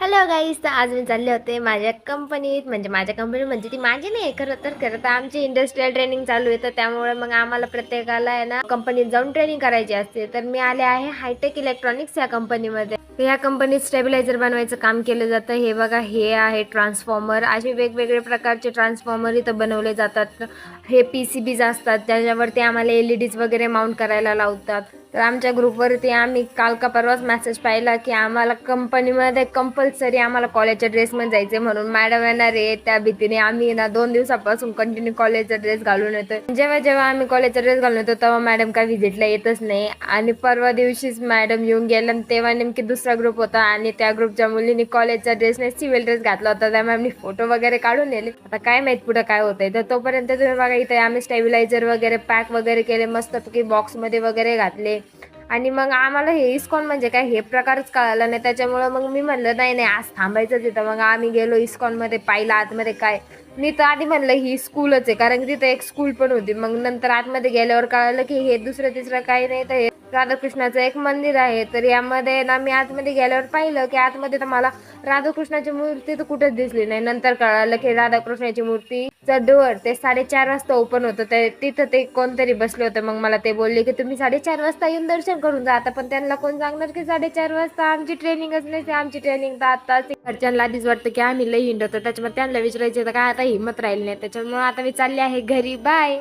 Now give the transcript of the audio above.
Hello guys, तर आज मी चालले होते माझ्या कंपनीत. म्हणजे ती माझी नाही, खरं तर आमची इंडस्ट्रियल ट्रेनिंग चालू आहे. तर त्यामुळे मग आम्हाला प्रत्येकाला आहे ना कंपनीत जाऊन ट्रेनिंग करायची असते. तर मी आले आहे हायटेक इलेक्ट्रॉनिक्स या कंपनीमध्ये. या कंपनीत स्टेबिलायझर बनवायचं काम केलं जातं. हे बघा, हे आहे ट्रान्सफॉर्मर. असे वेगवेगळे प्रकारचे ट्रान्सफॉर्मर इथं बनवले जातात. हे PCBs असतात, त्याच्यावरती आम्हाला LEDs वगैरे माउंट करायला लावतात. तर आमच्या ग्रुपवरती आम्ही काल का परवाच मेसेज पाहिला की आम्हाला कंपनीमध्ये कंपल्सरी आम्हाला कॉलेजच्या ड्रेसमध्ये जायचे, म्हणून मॅडम येणार आहे. त्या भीतीने आम्ही ना 2 दिवसापासून कंटिन्यू कॉलेजचा ड्रेस घालून येतोय. जेव्हा जेव्हा आम्ही कॉलेजचा ड्रेस घालून येतो तेव्हा मॅडम काय व्हिजिटला येतच नाही. आणि परवा दिवशीच मॅडम येऊन गेल्या, तेव्हा नेमकी दुसरा ग्रुप होता आणि त्या ग्रुपच्या मुलींनी कॉलेजचा ड्रेस नाही, सिव्हिल ड्रेस घातला होता. त्या मॅमनी फोटो वगैरे काढून नेले. आता काय माहित पुढे काय होतंय. तर तोपर्यंत तुम्ही बघा, इथे आम्ही स्टेबिलायझर वगैरे पॅक वगैरे केले, मस्तपैकी बॉक्समध्ये वगैरे घातले. आणि मग आम्हाला हे इस्कॉन म्हणजे काय हे प्रकारच कळाला नाही. त्याच्यामुळं मग मी म्हणलं नाही नाही, आज थांबायचंच तिथं. मग आम्ही गेलो इस्कॉनमध्ये, पाहिलं आतमध्ये काय. मी तर आधी म्हणलं ही स्कूलच आहे, कारण की तिथं एक स्कूल पण होती. मग नंतर आतमध्ये गेल्यावर कळालं की हे दुसरं तिसरं काही नाही, तर हे राधाकृष्णाचं एक मंदिर आहे. तर यामध्ये ना मी आतमध्ये गेल्यावर पाहिलं की आतमध्ये तर मला राधाकृष्णाची मूर्ती तर कुठेच दिसली नाही. नंतर कळालं की राधाकृष्णाची मूर्तीचा डोअर ते 4:30 वाजता ओपन होतं. ते तिथं ते कोणतरी बसले होते. मग मला ते बोलले की तुम्ही 4:30 वाजता येऊन दर्शन करून जा. आता पण त्यांना कोण सांगणार की 4:30 वाजता, आमची ट्रेनिंगच नाही. आमची ट्रेनिंग तर आता घरच्यांना आधीच वाटतं की आम्ही लई हिंडतो, त्याच्यामुळे त्यांना विचारायचे तर काय आता हिंमत राहिली नाही. त्याच्यामुळे आता मी चालले आहे घरी. बाय.